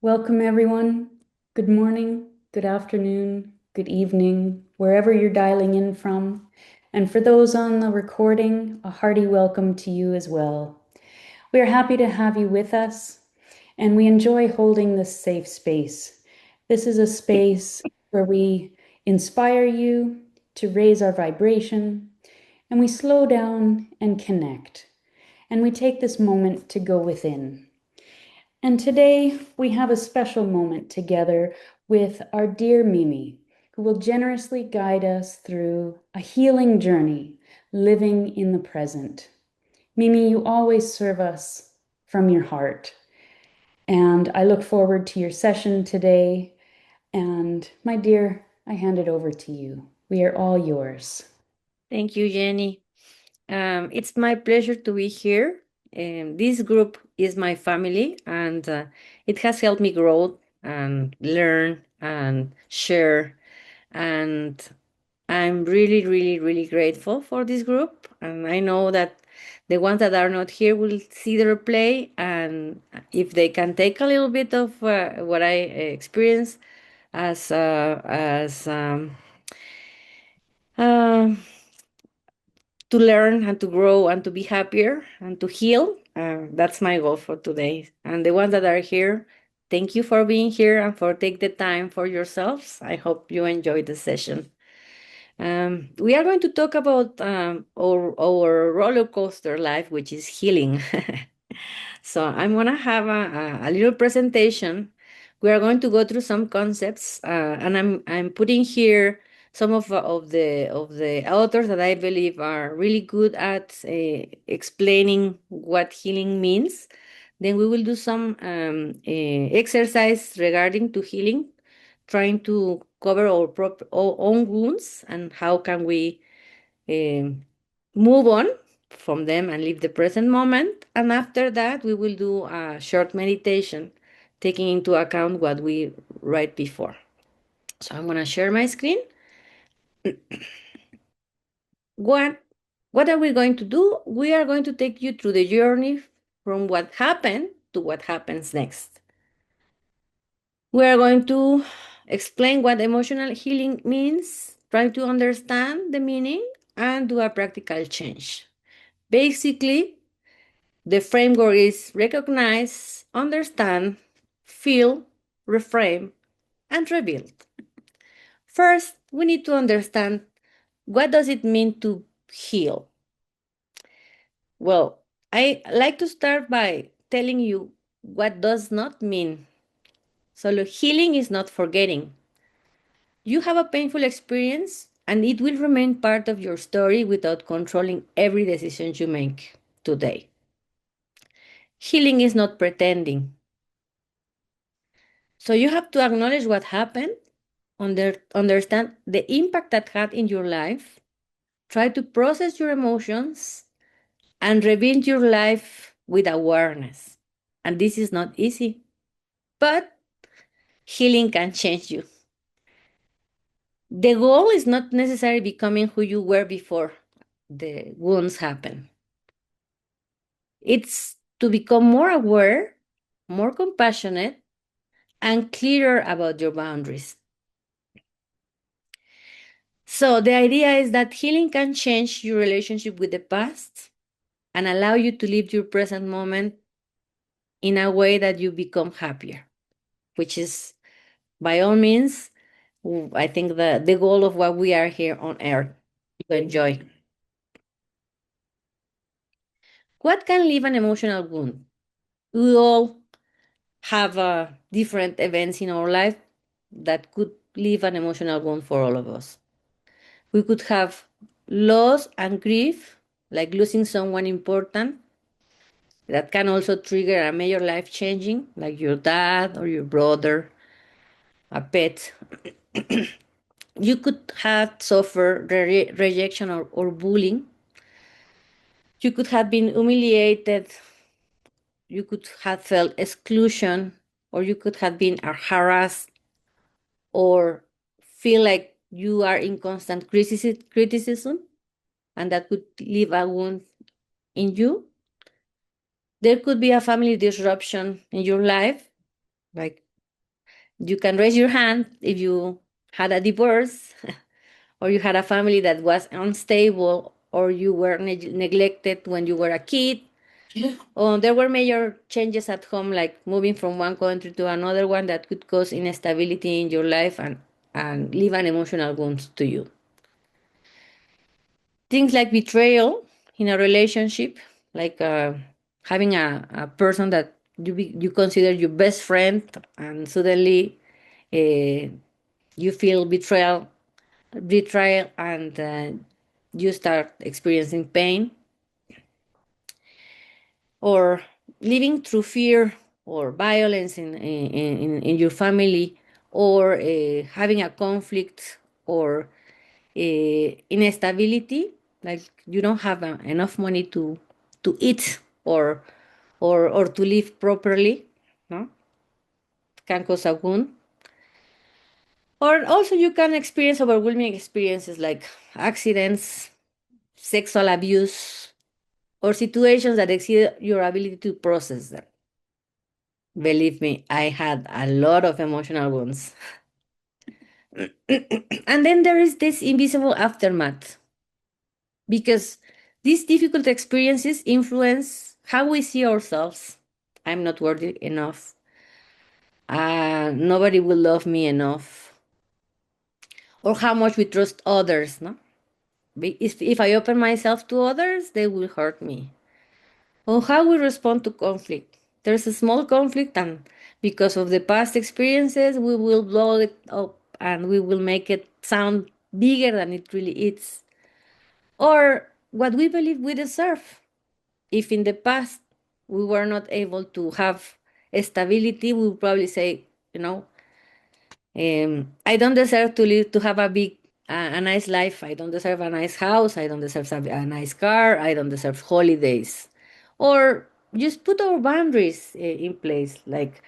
Welcome, everyone. Good morning, good afternoon, good evening, wherever you're dialing in from. And for those on the recording, a hearty welcome to you as well. We are happy to have you with us, and we enjoy holding this safe space. This is a space where we inspire you to raise our vibration, and we slow down and connect. And we take this moment to go within. And today we have a special moment together with our dear Mimi, who will generously guide us through a healing journey, living in the present. Mimi, you always serve us from your heart. And I look forward to your session today. And my dear, I hand it over to you. We are all yours. Thank you, Jenny. It's my pleasure to be here. This group is my family, and it has helped me grow and learn and share. And I'm really, really, really grateful for this group. And I know that the ones that are not here will see the replay, and if they can take a little bit of what I experienced as um, to learn and to grow and to be happier and to heal. That's my goal for today. And the ones that are here, thank you for being here and for take the time for yourselves. I hope you enjoyed the session. We are going to talk about our roller coaster life, which is healing. So I'm gonna have a little presentation. We are going to go through some concepts, and I'm putting here some of the authors that I believe are really good at explaining what healing means. Then we will do some exercise regarding to healing, trying to cover our own wounds and how can we um, move on from them and live the present moment. And after that, we will do a short meditation, taking into account what we write before. So I'm going to share my screen. What what are we going to do? We are going to take you through the journey from what happened to what happens next. We are going to explain what emotional healing means, try to understand the meaning, and do a practical change. Basically, the framework is recognize, understand, feel, reframe, and rebuild. First, we need to understand what does it mean to heal. Well, I like to start by telling you what does not mean. So healing is not forgetting. You have a painful experience and it will remain part of your story without controlling every decision you make today. Healing is not pretending. So you have to acknowledge what happened, understand the impact that had in your life, try to process your emotions, and rebuild your life with awareness. And this is not easy, but healing can change you. The goal is not necessarily becoming who you were before the wounds happen. It's to become more aware, more compassionate, and clearer about your boundaries. So the idea is that healing can change your relationship with the past and allow you to live your present moment in a way that you become happier, which is by all means, I think the goal of what we are here on earth to enjoy. What can leave an emotional wound? We all have different events in our life that could leave an emotional wound for all of us. We could have loss and grief, like losing someone important. That can also trigger a major life changing, like your dad or your brother, a pet. You could have suffered rejection or bullying. You could have been humiliated. You could have felt exclusion, or you could have been harassed, or feel like you are in constant criticism, and that could leave a wound in you. There could be a family disruption in your life, like You can raise your hand if you had a divorce, or you had a family that was unstable, or you were neglected when you were a kid. There were major changes at home, like moving from one country to another one that could cause instability in your life and leave an emotional wound to you. Things like betrayal in a relationship, like having a person that you consider your best friend, and suddenly uh, you feel betrayal, and you start experiencing pain, or living through fear or violence in your family, or having a conflict, or instability, like you don't have enough money to eat, or to live properly, no, can cause a wound. Or also you can experience overwhelming experiences like accidents, sexual abuse, or situations that exceed your ability to process them. Believe me, I had a lot of emotional wounds. And then there is this invisible aftermath, because these difficult experiences influence how we see ourselves. I'm not worthy enough. Nobody will love me enough. Or how much we trust others. No, if I open myself to others, they will hurt me. Or how we respond to conflict. There's a small conflict, and because of the past experiences, we will blow it up and we will make it sound bigger than it really is. Or what we believe we deserve. If in the past we were not able to have stability, we would probably say, you know, I don't deserve to live to have a nice life. I don't deserve a nice house. I don't deserve a nice car. I don't deserve holidays. Or just put our boundaries in place. Like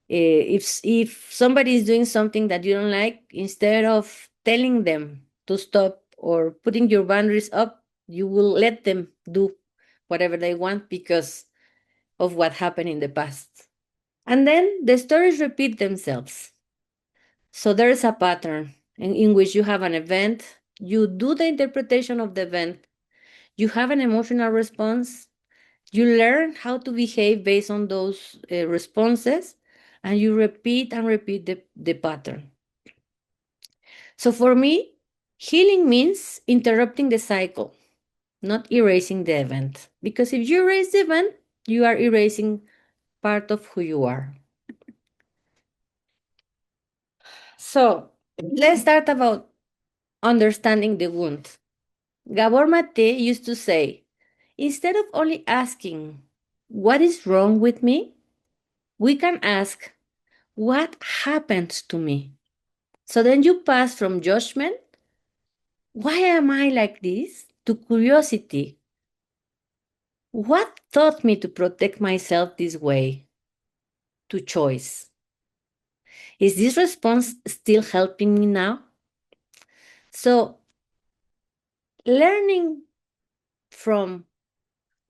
if somebody is doing something that you don't like, instead of telling them to stop or putting your boundaries up, you will let them do whatever they want because of what happened in the past. And then the stories repeat themselves. So there is a pattern in which you have an event, you do the interpretation of the event, you have an emotional response, you learn how to behave based on those responses, and you repeat and repeat the pattern. So for me, healing means interrupting the cycle, not erasing the event. Because if you erase the event, you are erasing part of who you are. So let's start about understanding the wound. Gabor Mate used to say, instead of only asking, what is wrong with me? We can ask, what happened to me? So then you pass from judgment, why am I like this, to curiosity, what taught me to protect myself this way, to choice. Is this response still helping me now? So learning from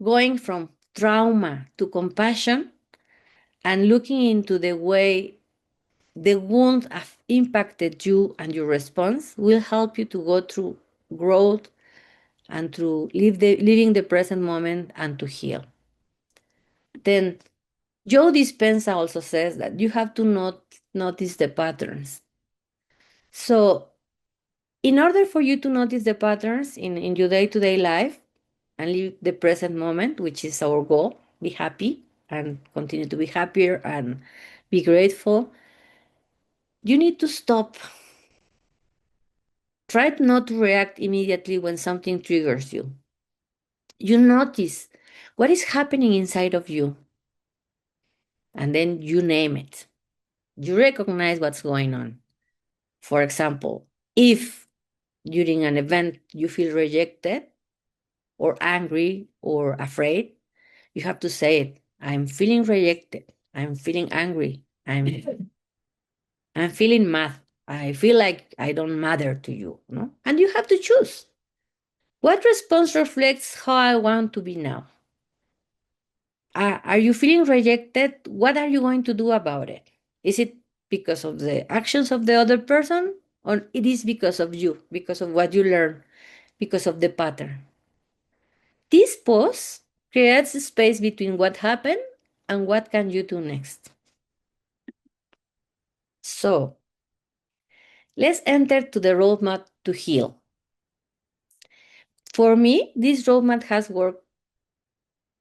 going from trauma to compassion and looking into the way the wound have impacted you and your response will help you to go through growth and through living the present moment and to heal. Then Joe Dispenza also says that you have to notice the patterns. So in order for you to notice the patterns in your day-to-day life and live the present moment, which is our goal, be happy and continue to be happier and be grateful, you need to stop. Try not to react immediately when something triggers you. You notice what is happening inside of you, and then you name it. You recognize what's going on. For example, if during an event you feel rejected or angry or afraid, you have to say it. I'm feeling rejected. I'm feeling angry. I'm feeling mad. I feel like I don't matter to you, no? And you have to choose. What response reflects how I want to be now? Are you feeling rejected? What are you going to do about it? Is it because of the actions of the other person, or it is because of you, because of what you learn, because of the pattern. This pause creates a space between what happened and what can you do next. So let's enter to the roadmap to heal. For me, this roadmap has worked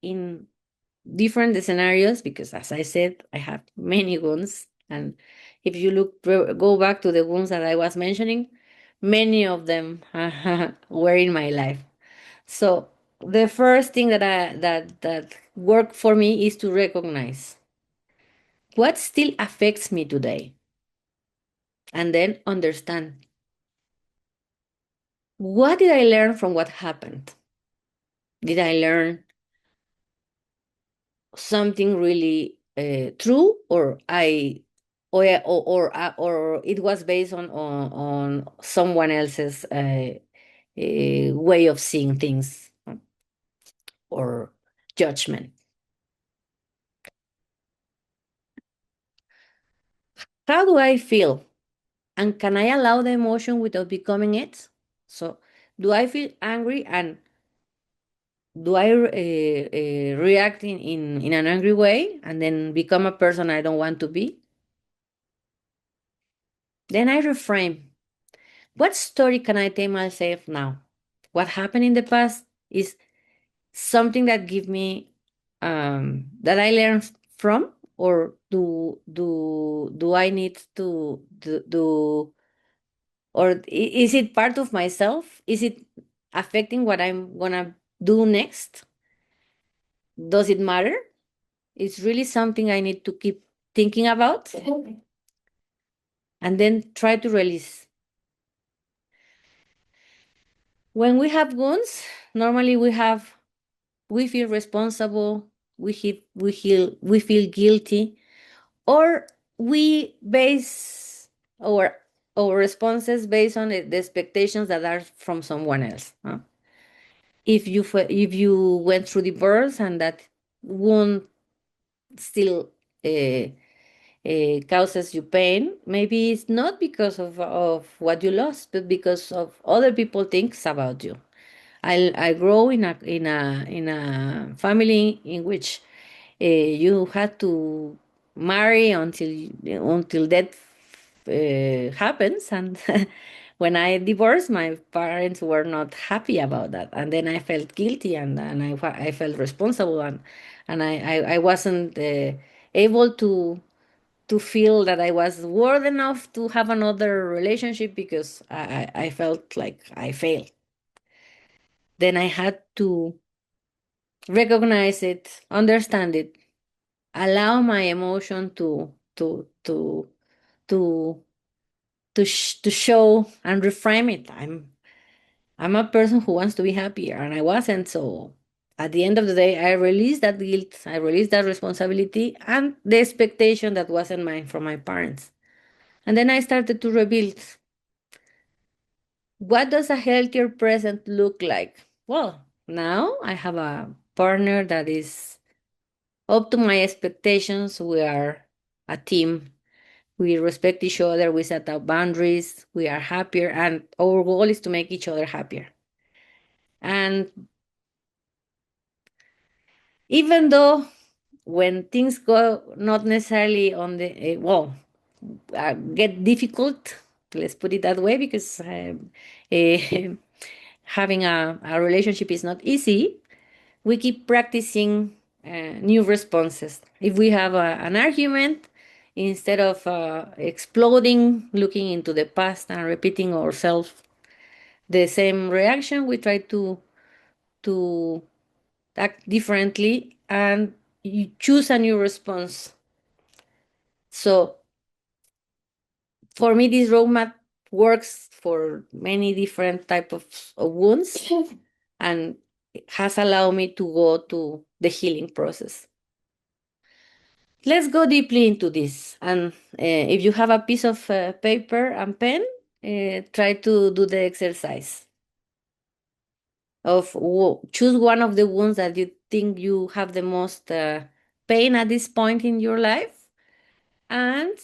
in different scenarios because, as I said, I have many wounds. And if you go back to the wounds that I was mentioning, many of them were in my life. So the first thing that worked for me is to recognize what still affects me today, and then understand what did I learn from what happened. Did I learn something really true, or or it was based on someone else's way of seeing things or judgment. How do I feel, and can I allow the emotion without becoming it? So do I feel angry, and do I react in an angry way and then become a person I don't want to be? Then I reframe. What story can I tell myself now? What happened in the past is something that give me that I learned from, or do I need to do, or is it part of myself? Is it affecting what I'm gonna do next? Does it matter? It's really something I need to keep thinking about, and then try to release. When we have wounds, normally we feel responsible, we feel guilty, or we base our our responses based on the expectations that are from someone else. Huh? If you went through divorce and that wound still causes you pain, maybe it's not because of what you lost, but because of other people thinks about you. I grow in a family in which you had to marry until death happens, and when I divorced, my parents were not happy about that, and then I felt guilty, and I felt responsible, and I wasn't able to feel that I was worth enough to have another relationship because I felt like I failed. Then I had to recognize it, understand it, allow my emotion to to show and reframe it. I'm a person who wants to be happier, and I wasn't. So at the end of the day, I released that guilt, I released that responsibility, and the expectation that wasn't mine from my parents. And then I started to rebuild. What does a healthier present look like? Well, now I have a partner that is up to my expectations. We are a team. We respect each other. We set up boundaries. We are happier. And our goal is to make each other happier. And even though when things go not necessarily on the, get difficult, let's put it that way, because eh, having a relationship is not easy, we keep practicing new responses. If we have an argument, instead of exploding, looking into the past and repeating ourselves the same reaction, we try to act differently, and you choose a new response. So for me, this roadmap works for many different type of wounds, and it has allowed me to go to the healing process. Let's go deeply into this. And if you have a piece of paper and pen, try to do the exercise of choose one of the wounds that you think you have the most pain at this point in your life, And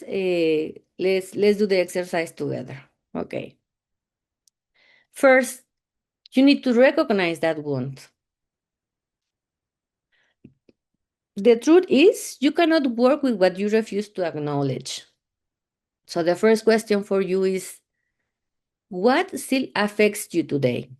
let's do the exercise together. Okay. First, you need to recognize that wound. The truth is, you cannot work with what you refuse to acknowledge. So the first question for you is, what still affects you today?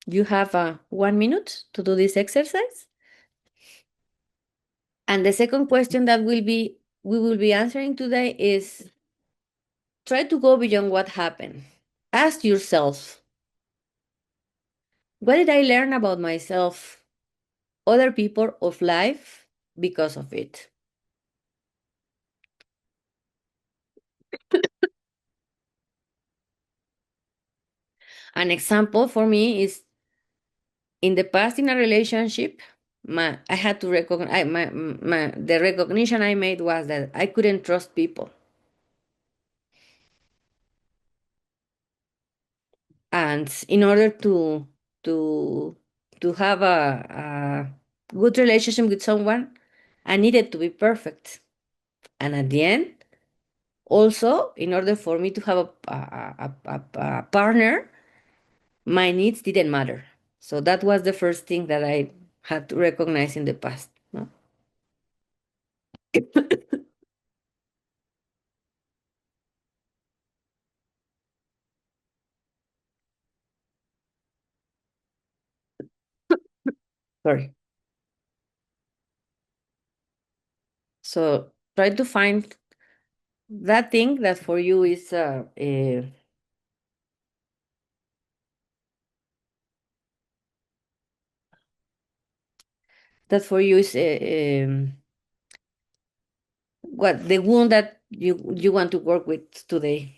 You have 1 minute to do this exercise. And the second question that we will be answering today is, try to go beyond what happened. Ask yourself, what did I learn about myself, other people, of life because of it? An example for me is, in the past, in a relationship, I had to recognize the recognition I made was that I couldn't trust people. And in order to to have a good relationship with someone, I needed to be perfect. And at the end, also, in order for me to have a partner, my needs didn't matter. So that was the first thing that I had to recognize in the past. No? Sorry. So try to find that thing that for you is that for you is what the wound that you want to work with today.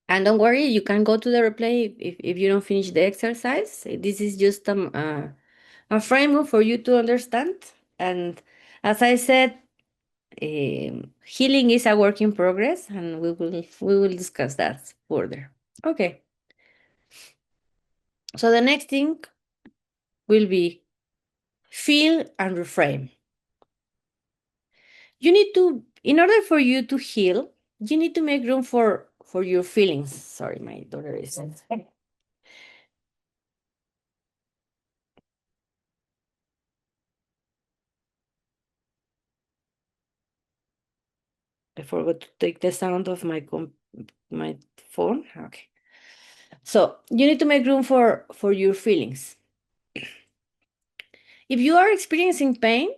And don't worry, you can go to the replay if you don't finish the exercise. This is just a framework for you to understand. And as I said, healing is a work in progress, and we will discuss that further. Okay. So the next thing will be feel and reframe. You need to, in order for you to heal, you need to make room for your feelings. Sorry, my daughter is. I forgot to take the sound of my phone. Okay. So you need to make room for your feelings. If you are experiencing pain,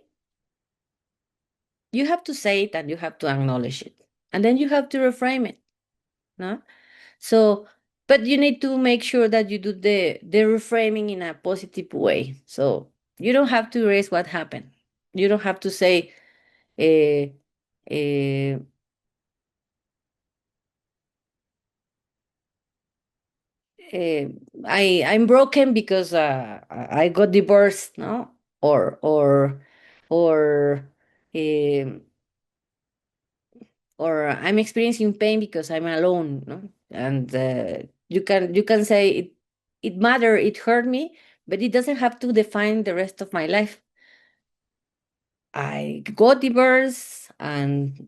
you have to say it and you have to acknowledge it. And then you have to reframe it. No? So, but you need to make sure that you do the reframing in a positive way. So you don't have to erase what happened. You don't have to say, uh, uh, uh, I'm broken because I got divorced, no, or um or I'm experiencing pain because I'm alone, no, and you can say it mattered, it hurt me, but it doesn't have to define the rest of my life. I got divorced and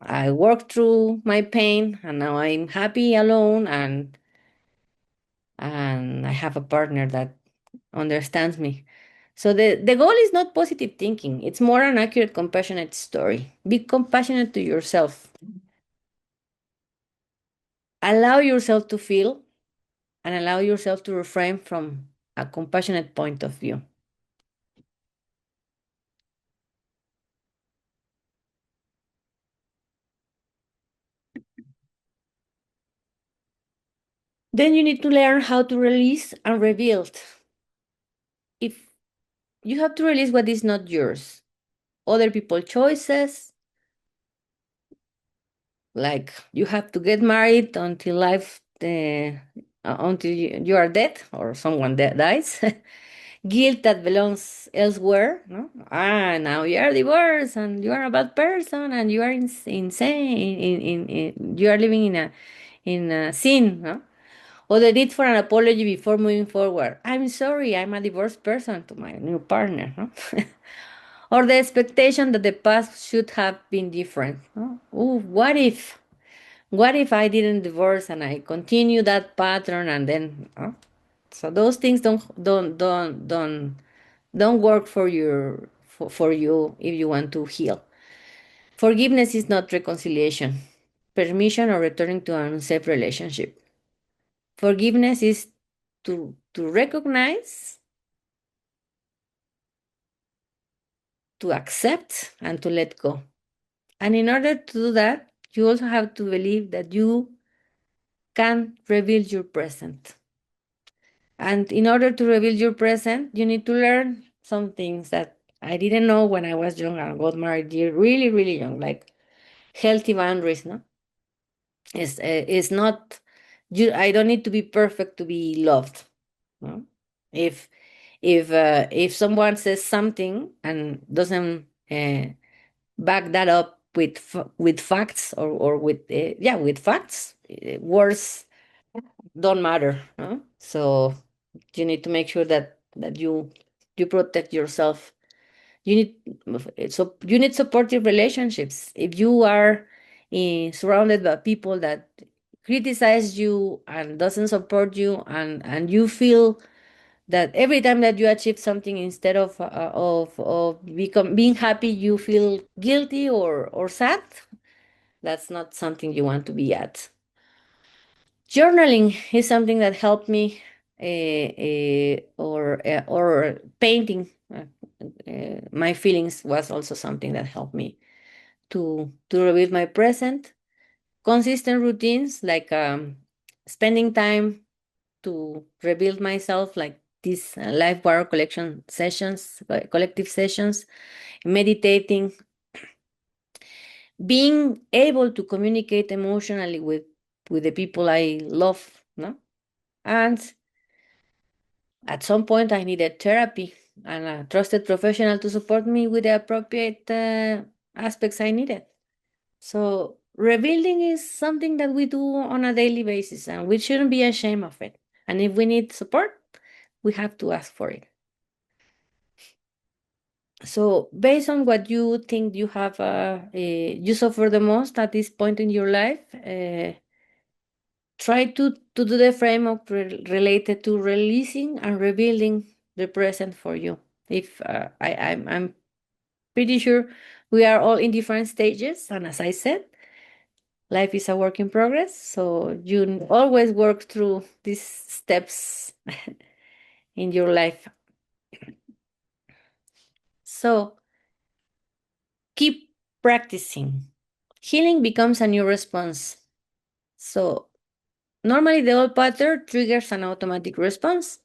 I worked through my pain, and now I'm happy alone, and I have a partner that understands me. So the goal is not positive thinking. It's more an accurate, compassionate story. Be compassionate to yourself. Allow yourself to feel and allow yourself to reframe from a compassionate point of view. Then you need to learn how to release and rebuild. If you have to release what is not yours, other people's choices, like you have to get married until until you are dead or someone that dies. Guilt that belongs elsewhere. No? Now you are divorced and you are a bad person and you are insane. You are living in a sin. No? Or the need for an apology before moving forward. I'm sorry, I'm a divorced person to my new partner. No? Or the expectation that the past should have been different. No? Ooh, what if? What if I didn't divorce and I continue that pattern and then so those things don't work for for you if you want to heal. Forgiveness is not reconciliation, permission or returning to an unsafe relationship. Forgiveness is to recognize, to accept, and to let go. And in order to do that, you also have to believe that you can rebuild your present. And in order to rebuild your present, you need to learn some things that I didn't know when I was young and got married really, really young, like healthy boundaries. No, it's not you. I don't need to be perfect to be loved. No, if if someone says something and doesn't back that up with with facts or with yeah with facts, words don't matter. No? So you need to make sure that you protect yourself. You need so you need supportive relationships. If you are surrounded by people that criticize you and doesn't support you, and you feel that every time that you achieve something, instead of being happy, you feel guilty or sad, that's not something you want to be at. Journaling is something that helped me, or painting my feelings was also something that helped me to reveal my present. Consistent routines like spending time to rebuild myself, like these life bar collection sessions, collective sessions, meditating, being able to communicate emotionally with the people I love, no? And at some point, I needed therapy and a trusted professional to support me with the appropriate aspects I needed. So, rebuilding is something that we do on a daily basis, and we shouldn't be ashamed of it. And if we need support, we have to ask for it. So, based on what you think you have, you suffer the most at this point in your life, try to do the framework related to releasing and rebuilding the present for you. If I'm pretty sure we are all in different stages, and as I said, life is a work in progress. So you always work through these steps in your life. So keep practicing. Healing becomes a new response. So normally the old pattern triggers an automatic response.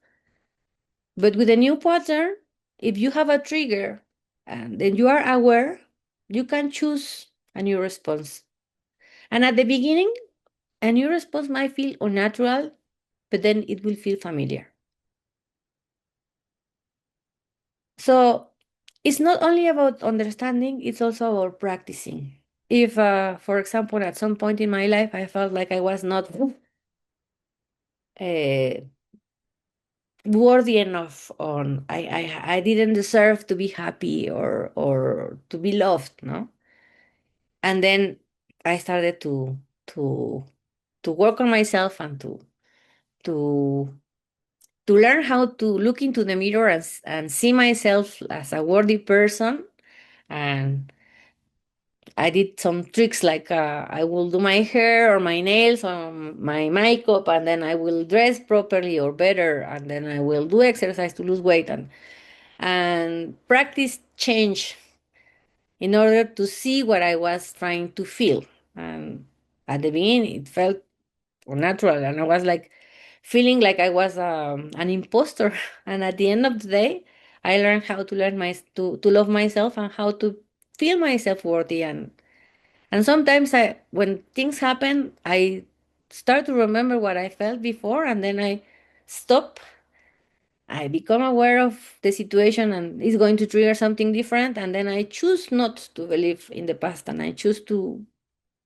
But with a new pattern, if you have a trigger and then you are aware, you can choose a new response. And at the beginning, a new response might feel unnatural, but then it will feel familiar. So it's not only about understanding, it's also about practicing. If, for example, at some point in my life, I felt like I was not uh, worthy enough, on I didn't deserve to be happy or to be loved, no? And then I started to to work on myself and to to learn how to look into the mirror and see myself as a worthy person. And I did some tricks like I will do my hair or my nails or my makeup, and then I will dress properly or better, and then I will do exercise to lose weight and practice change in order to see what I was trying to feel. And at the beginning, it felt unnatural, and I was like feeling like I was an imposter. And at the end of the day, I learned how to learn to love myself and how to feel myself worthy. And sometimes when things happen, I start to remember what I felt before, and then I stop. I become aware of the situation and it's going to trigger something different. And then I choose not to believe in the past and I choose to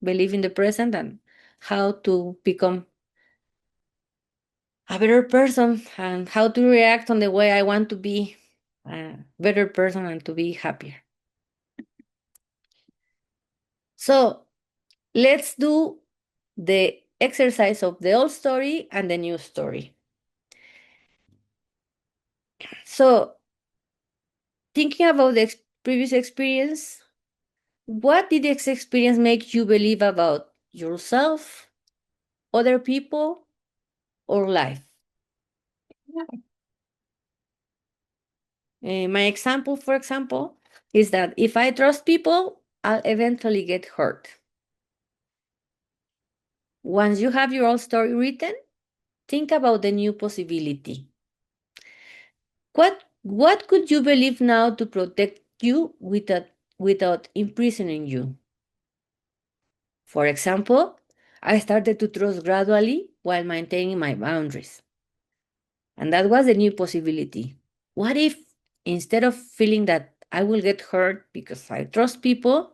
believe in the present and how to become a better person and how to react on the way I want to be a better person and to be happier. So let's do the exercise of the old story and the new story. So, thinking about the previous experience, what did this experience make you believe about yourself, other people, or life? My example, for example, is that if I trust people, I'll eventually get hurt. Once you have your own story written, think about the new possibility. What could you believe now to protect you without imprisoning you? For example, I started to trust gradually while maintaining my boundaries. And that was a new possibility. What if instead of feeling that I will get hurt because I trust people,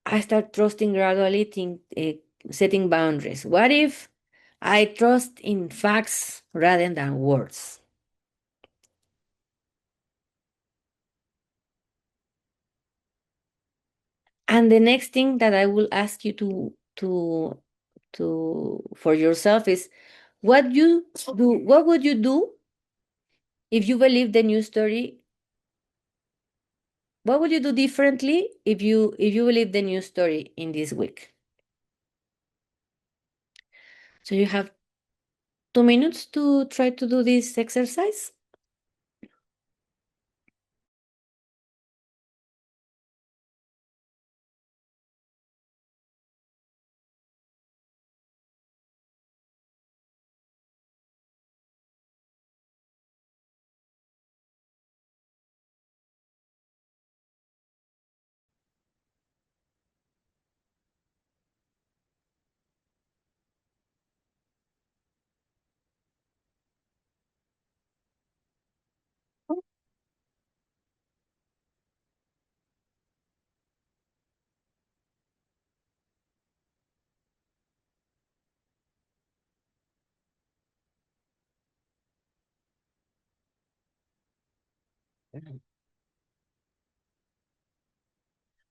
I start trusting gradually, setting boundaries? What if I trust in facts rather than words? And the next thing that I will ask you to for yourself is what would you do if you believe the new story? What would you do differently if you believe the new story in this week? So you have 2 minutes to try to do this exercise.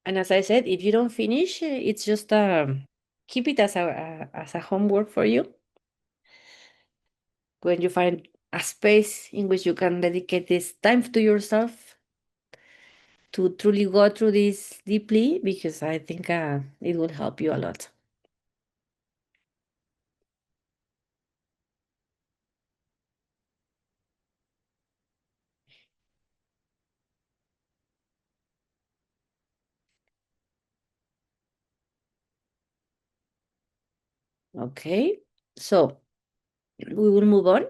And as I said, if you don't finish, it's just keep it as a homework for you. When you find a space in which you can dedicate this time to yourself to truly go through this deeply, because I think it will help you a lot. Okay, so we will move on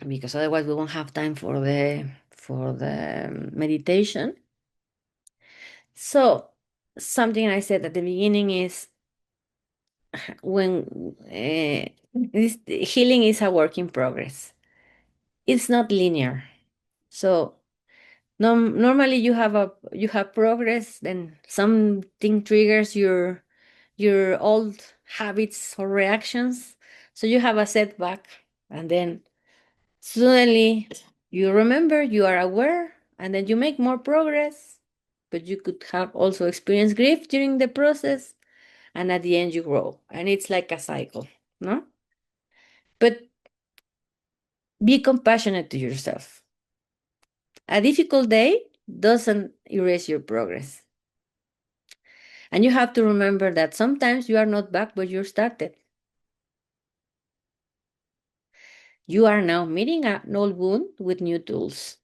because otherwise we won't have time for the meditation. So something I said at the beginning is when this healing is a work in progress. It's not linear. So normally you have progress, then something triggers your old habits or reactions. So you have a setback, and then suddenly you remember, you are aware, and then you make more progress. But you could have also experienced grief during the process, and at the end you grow. And it's like a cycle, no? But be compassionate to yourself. A difficult day doesn't erase your progress. And you have to remember that sometimes you are not back where you started. You are now meeting an old wound with new tools.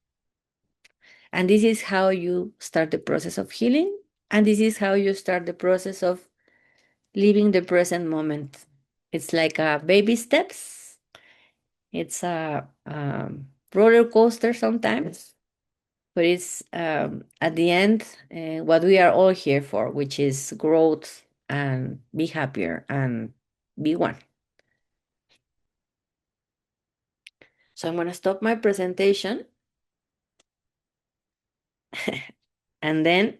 And this is how you start the process of healing. And this is how you start the process of living the present moment. It's like a baby steps. It's a roller coaster sometimes. but it's at the end what we are all here for, which is growth and be happier and be one. So I'm going to stop my presentation and then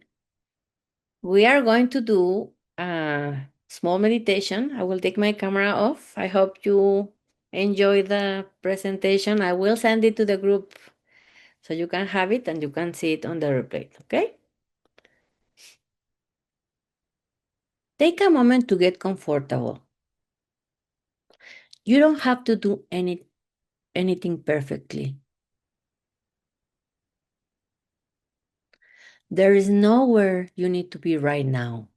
we are going to do a small meditation. I will take my camera off. I hope you enjoy the presentation. I will send it to the group so you can have it and you can see it on the replay, okay? Take a moment to get comfortable. You don't have to do anything perfectly. There is nowhere you need to be right now.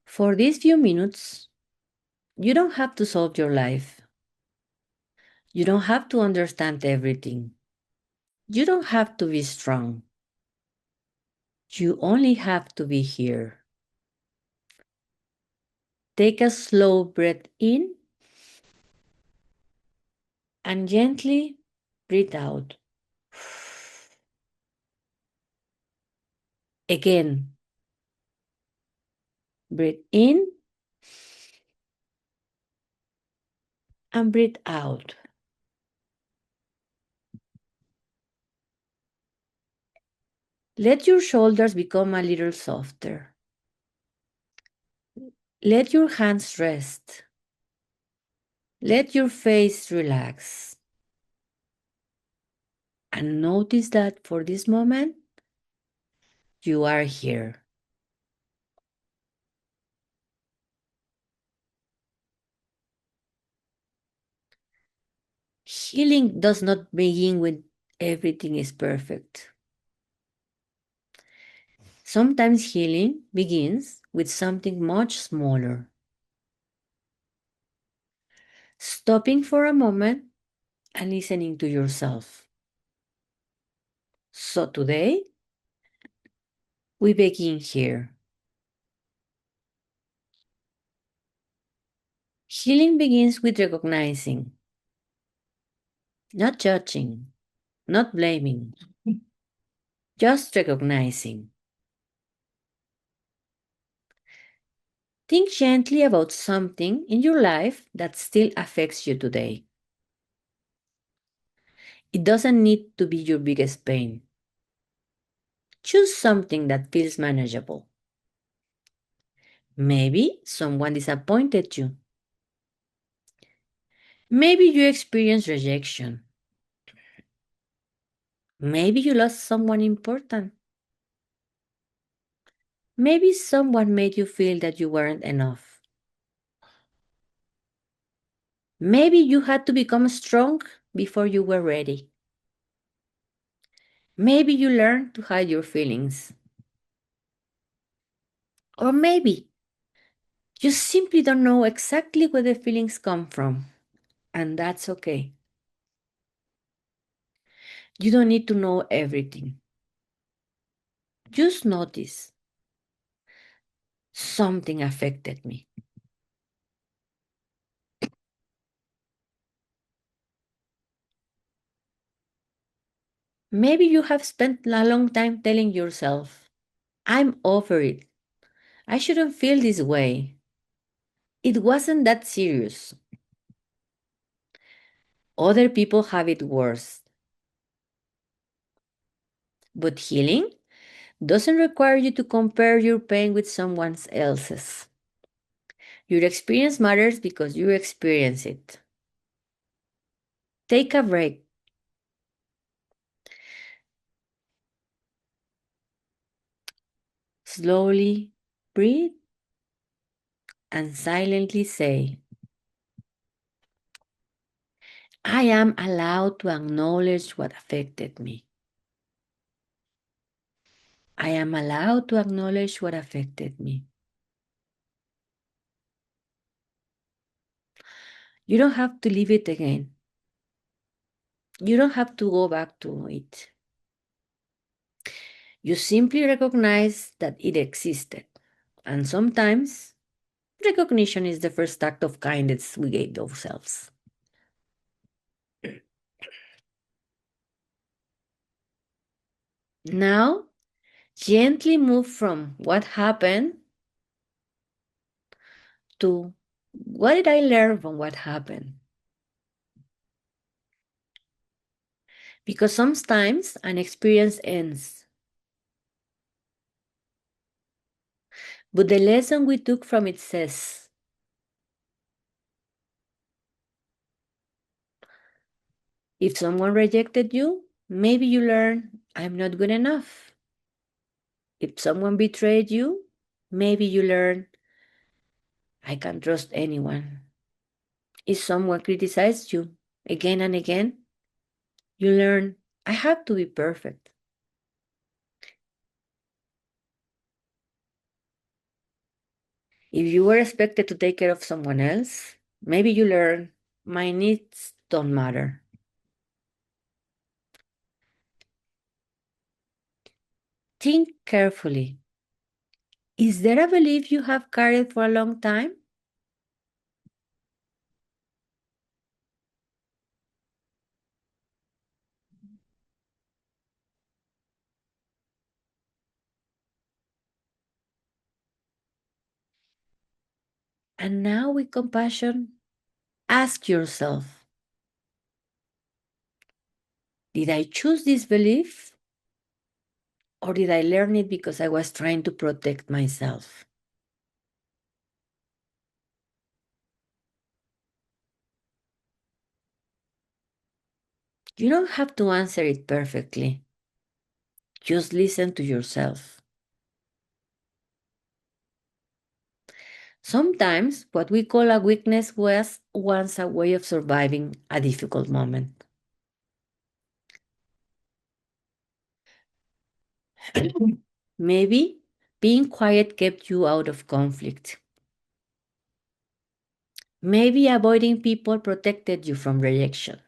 For these few minutes, you don't have to solve your life. You don't have to understand everything. You don't have to be strong. You only have to be here. Take a slow breath in and gently breathe out. Again, breathe in and breathe out. Let your shoulders become a little softer. Let your hands rest. Let your face relax. And notice that for this moment, you are here. Healing does not begin when everything is perfect. Sometimes healing begins with something much smaller. Stopping for a moment and listening to yourself. So today, we begin here. Healing begins with recognizing, not judging, not blaming, just recognizing. Think gently about something in your life that still affects you today. It doesn't need to be your biggest pain. Choose something that feels manageable. Maybe someone disappointed you. Maybe you experienced rejection. Maybe you lost someone important. Maybe someone made you feel that you weren't enough. Maybe you had to become strong before you were ready. Maybe you learned to hide your feelings. Or maybe you simply don't know exactly where the feelings come from, and that's okay. You don't need to know everything. Just notice something affected me. Maybe you have spent a long time telling yourself, I'm over it. I shouldn't feel this way. It wasn't that serious. Other people have it worse. But healing doesn't require you to compare your pain with someone else's. Your experience matters because you experience it. Take a break. Slowly breathe and silently say, I am allowed to acknowledge what affected me. I am allowed to acknowledge what affected me. You don't have to leave it again. You don't have to go back to it. You simply recognize that it existed. And sometimes recognition is the first act of kindness we gave ourselves. Now, gently move from what happened to what did I learn from what happened? Because sometimes an experience ends, but the lesson we took from it says, if someone rejected you, maybe you learn, I'm not good enough. If someone betrayed you, maybe you learn, I can't trust anyone. If someone criticized you again and again, you learn, I have to be perfect. If you were expected to take care of someone else, maybe you learn, my needs don't matter. Think carefully. Is there a belief you have carried for a long time? And now, with compassion, ask yourself, did I choose this belief? Or did I learn it because I was trying to protect myself? You don't have to answer it perfectly. Just listen to yourself. Sometimes what we call a weakness was once a way of surviving a difficult moment. Maybe being quiet kept you out of conflict. Maybe avoiding people protected you from rejection.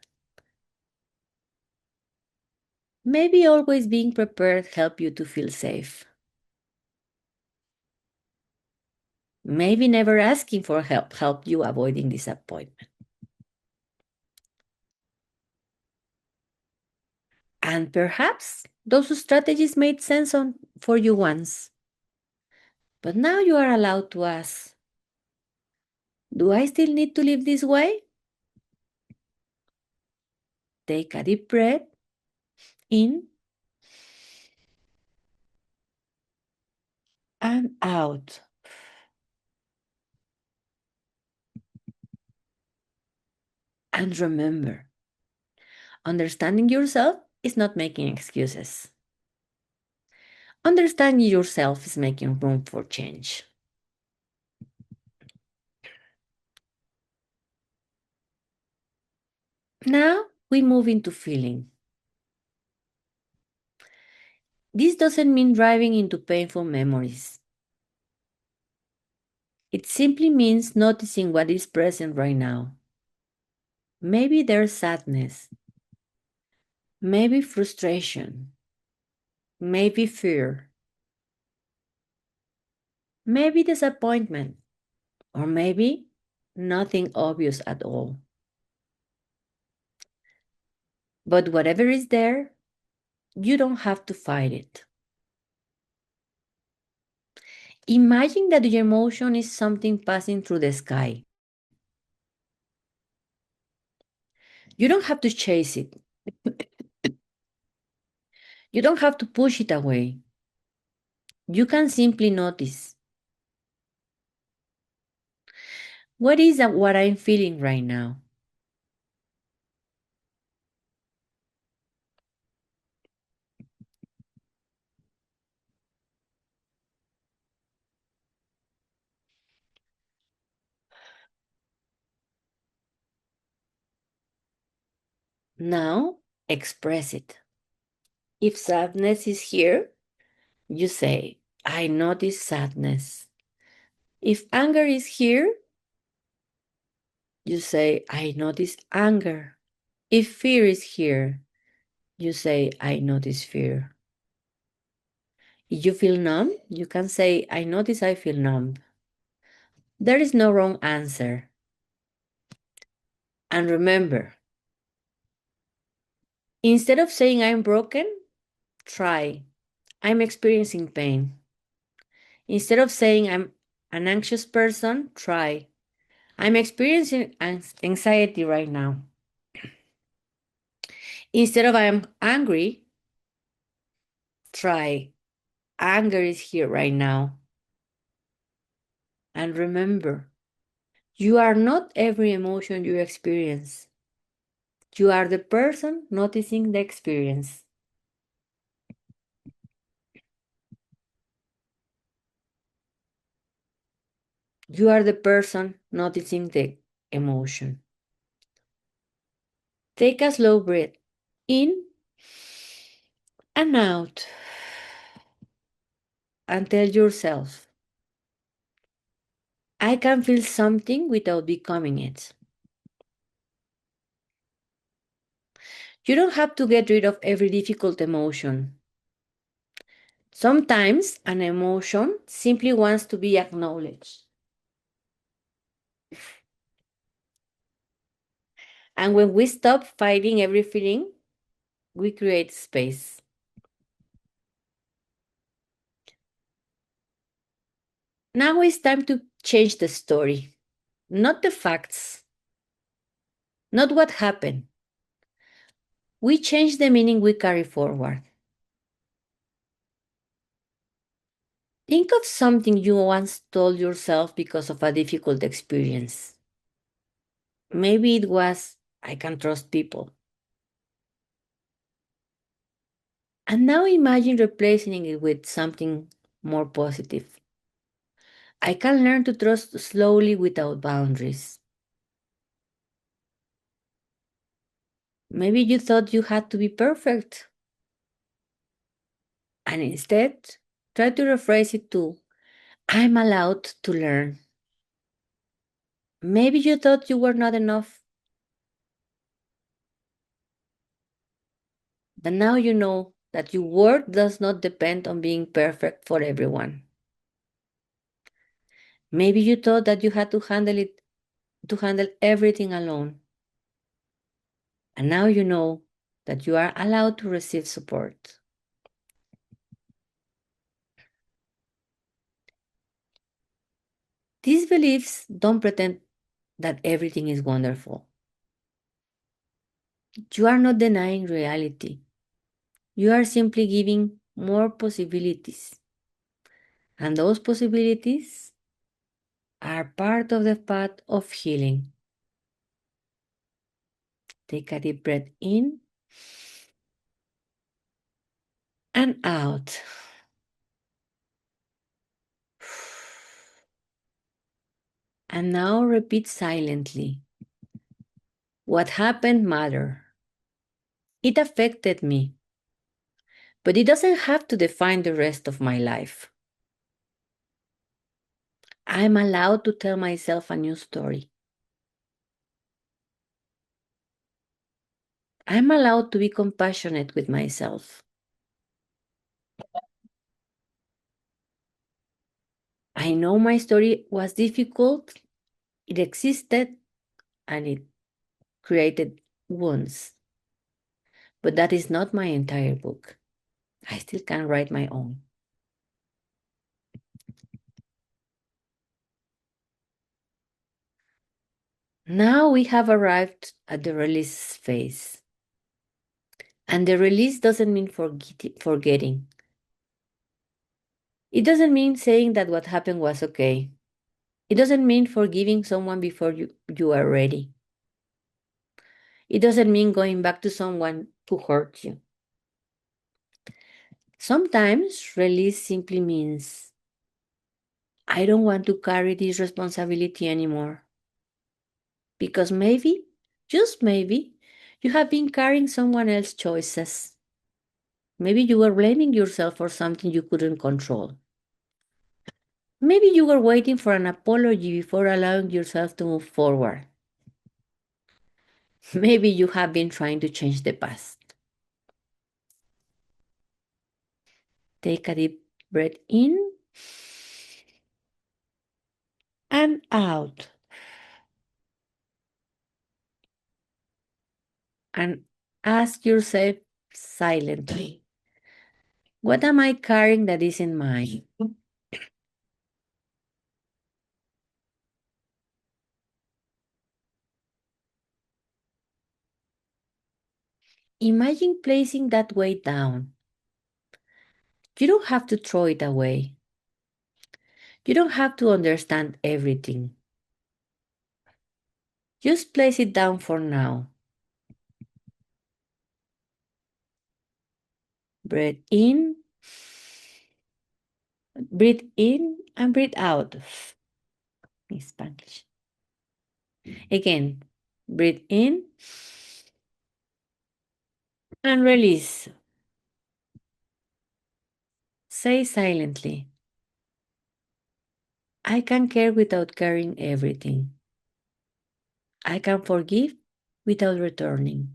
Maybe always being prepared helped you to feel safe. Maybe never asking for help helped you avoiding disappointment. And perhaps those strategies made sense for you once. But now you are allowed to ask, do I still need to live this way? Take a deep breath in and out. And remember, understanding yourself is not making excuses. Understanding yourself is making room for change. Now we move into feeling. This doesn't mean driving into painful memories. It simply means noticing what is present right now. Maybe there's sadness, maybe frustration, maybe fear, maybe disappointment, or maybe nothing obvious at all. But whatever is there, you don't have to fight it. Imagine that your emotion is something passing through the sky. You don't have to chase it. You don't have to push it away. You can simply notice, what is what I'm feeling right now? Now, express it. If sadness is here, you say, I notice sadness. If anger is here, you say, I notice anger. If fear is here, you say, I notice fear. If you feel numb, you can say, I notice I feel numb. There is no wrong answer. And remember, instead of saying I'm broken, try, I'm experiencing pain. Instead of saying I'm an anxious person, try, I'm experiencing anxiety right now. Instead of I'm angry, try, anger is here right now. And remember, you are not every emotion you experience. You are the person noticing the experience. You are the person noticing the emotion. Take a slow breath in and out and tell yourself, I can feel something without becoming it. You don't have to get rid of every difficult emotion. Sometimes an emotion simply wants to be acknowledged. And when we stop fighting every feeling, we create space. Now it's time to change the story, not the facts, not what happened. We change the meaning we carry forward. Think of something you once told yourself because of a difficult experience. Maybe it was, I can trust people. And now imagine replacing it with something more positive. I can learn to trust slowly without boundaries. Maybe you thought you had to be perfect. And instead, try to rephrase it to, I'm allowed to learn. Maybe you thought you were not enough, but now you know that your worth does not depend on being perfect for everyone. Maybe you thought that you had to handle everything alone. And now you know that you are allowed to receive support. These beliefs don't pretend that everything is wonderful. You are not denying reality. You are simply giving more possibilities. And those possibilities are part of the path of healing. Take a deep breath in and out. And now repeat silently. What happened mattered. It affected me, but it doesn't have to define the rest of my life. I'm allowed to tell myself a new story. I'm allowed to be compassionate with myself. I know my story was difficult, it existed, and it created wounds. But that is not my entire book. I still can write my own. Now we have arrived at the release phase. And the release doesn't mean forgetting. It doesn't mean saying that what happened was okay. It doesn't mean forgiving someone before you are ready. It doesn't mean going back to someone who hurt you. Sometimes release simply means I don't want to carry this responsibility anymore. Because maybe, just maybe, you have been carrying someone else's choices. Maybe you were blaming yourself for something you couldn't control. Maybe you were waiting for an apology before allowing yourself to move forward. Maybe you have been trying to change the past. Take a deep breath in and out. And ask yourself silently, What am I carrying that isn't mine? Imagine placing that weight down. You don't have to throw it away. You don't have to understand everything. Just place it down for now. Breathe in and breathe out. In Spanish. Again, breathe in and release. Say silently, I can care without carrying everything. I can forgive without returning.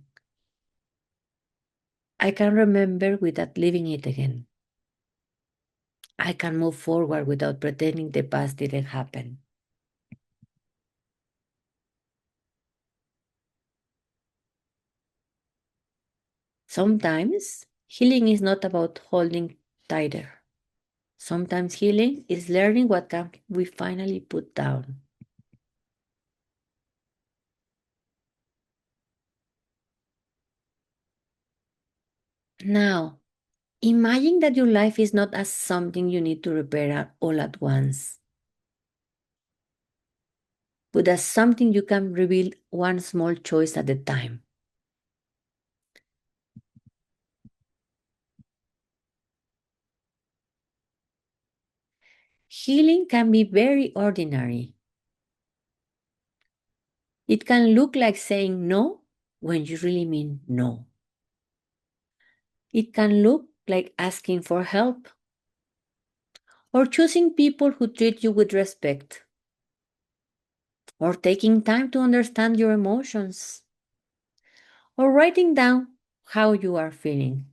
I can remember without living it again. I can move forward without pretending the past didn't happen. Sometimes healing is not about holding tighter. Sometimes healing is learning what can we finally put down. Now, imagine that your life is not as something you need to repair all at once, but as something you can rebuild one small choice at a time. Healing can be very ordinary. It can look like saying no when you really mean no. It can look like asking for help or choosing people who treat you with respect or taking time to understand your emotions or writing down how you are feeling.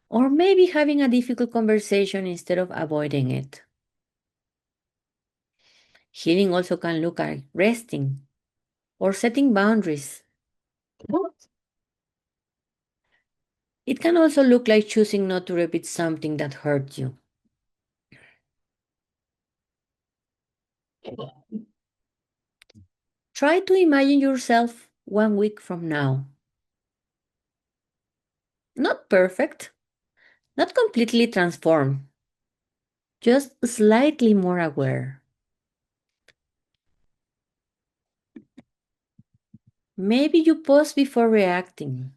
Or maybe having a difficult conversation instead of avoiding it. Healing also can look like resting or setting boundaries. It can also look like choosing not to repeat something that hurt you. Try to imagine yourself 1 week from now. Not perfect, not completely transformed, just slightly more aware. Maybe you pause before reacting.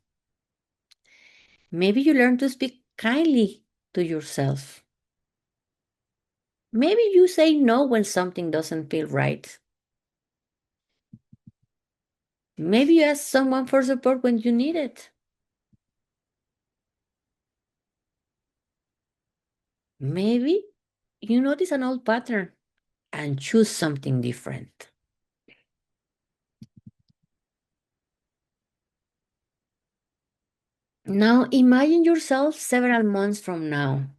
Maybe you learn to speak kindly to yourself. Maybe you say no when something doesn't feel right. Maybe you ask someone for support when you need it. Maybe you notice an old pattern and choose something different. Now imagine yourself several months from now.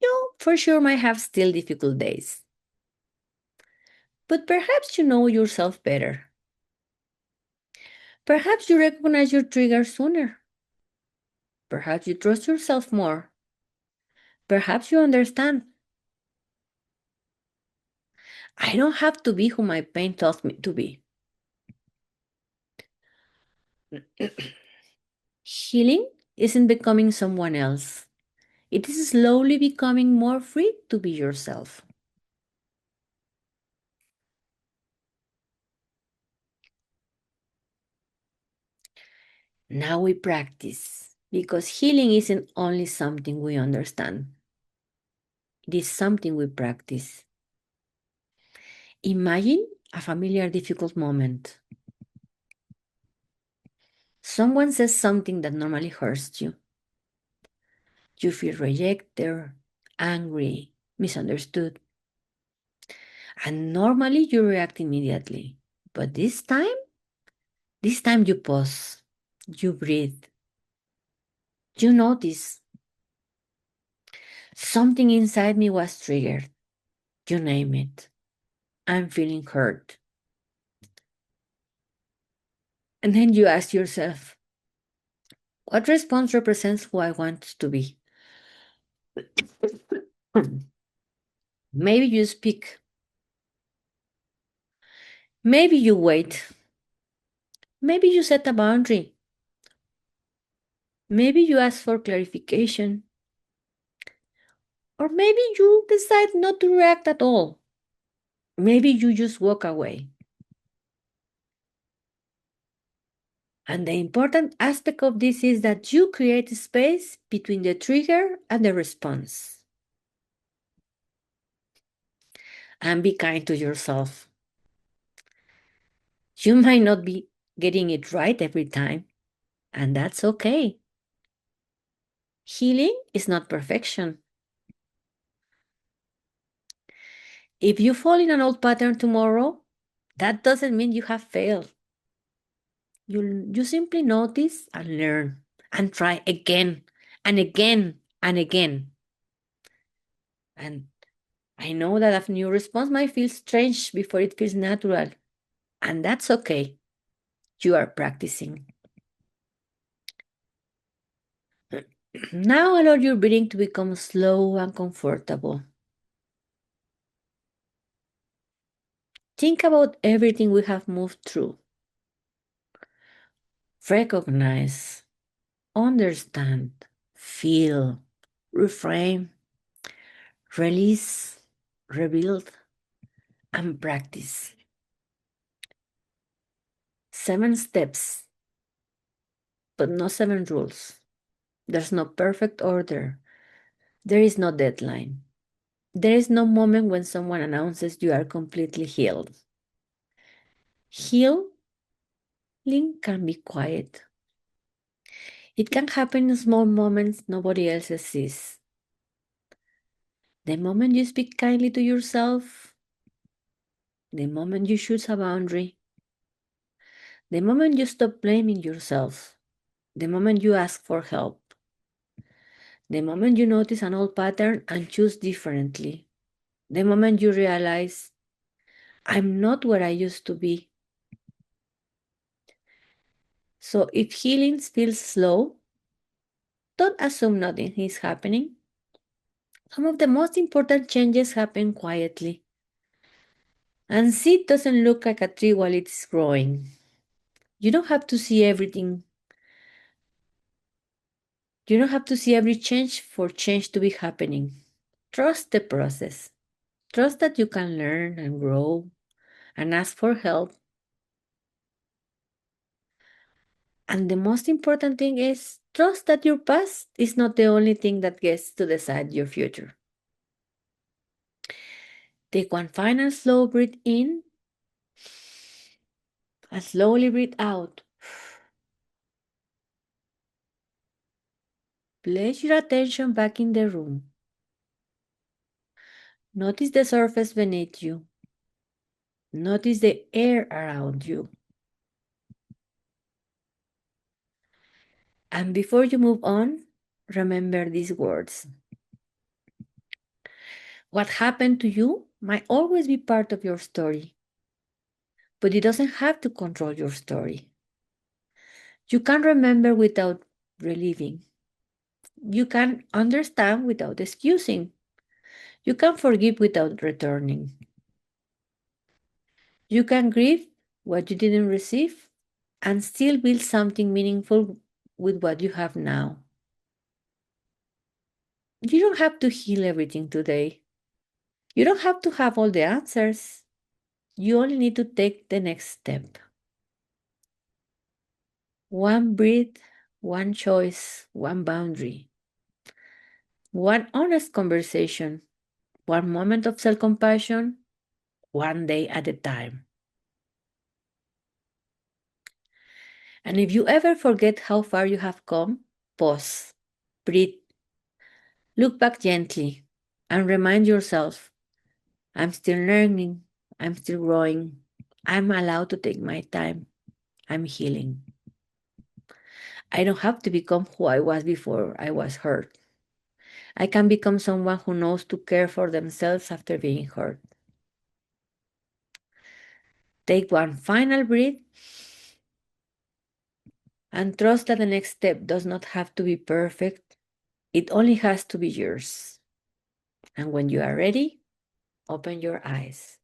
You for sure might have still difficult days, but perhaps you know yourself better. Perhaps you recognize your triggers sooner. Perhaps you trust yourself more. Perhaps you understand. I don't have to be who my pain tells me to be. Healing isn't becoming someone else. It is slowly becoming more free to be yourself. Now we practice because healing isn't only something we understand, it is something we practice. Imagine a familiar difficult moment. Someone says something that normally hurts you. You feel rejected, angry, misunderstood, and normally you react immediately. But this time you pause, you breathe, you notice something inside me was triggered. You name it. I'm feeling hurt. And then you ask yourself, What response represents who I want to be? Maybe you speak. Maybe you wait. Maybe you set a boundary. Maybe you ask for clarification. Or maybe you decide not to react at all. Maybe you just walk away. And the important aspect of this is that you create space between the trigger and the response. And be kind to yourself. You might not be getting it right every time, and that's okay. Healing is not perfection. If you fall in an old pattern tomorrow, that doesn't mean you have failed. You simply notice and learn and try again and again and again. And I know that a new response might feel strange before it feels natural, and that's okay. You are practicing. Now allow your breathing to become slow and comfortable. Think about everything we have moved through. Recognize, understand, feel, reframe, release, rebuild, and practice. 7 steps, but no 7 rules. There's no perfect order. There is no deadline. There is no moment when someone announces you are completely healed. Healing can be quiet. It can happen in small moments nobody else sees. The moment you speak kindly to yourself, the moment you choose a boundary, the moment you stop blaming yourself, the moment you ask for help, the moment you notice an old pattern and choose differently, the moment you realize, I'm not where I used to be. So if healing feels slow, don't assume nothing is happening. Some of the most important changes happen quietly. And seed doesn't look like a tree while it's growing. You don't have to see everything. You don't have to see every change for change to be happening. Trust the process. Trust that you can learn and grow and ask for help. And the most important thing is trust that your past is not the only thing that gets to decide your future. Take one final slow breath in and slowly breathe out. Place your attention back in the room. Notice the surface beneath you. Notice the air around you. And before you move on, remember these words. What happened to you might always be part of your story, but it doesn't have to control your story. You can remember without reliving. You can understand without excusing. You can forgive without returning. You can grieve what you didn't receive and still build something meaningful with what you have now. You don't have to heal everything today. You don't have to have all the answers. You only need to take the next step. One breath, one choice, one boundary, one honest conversation, one moment of self compassion, one day at a time. And if you ever forget how far you have come, pause, breathe, look back gently, and remind yourself I'm still learning, I'm still growing, I'm allowed to take my time, I'm healing. I don't have to become who I was before I was hurt. I can become someone who knows to care for themselves after being hurt. Take one final breath And trust that the next step does not have to be perfect. It only has to be yours. And when you are ready, open your eyes.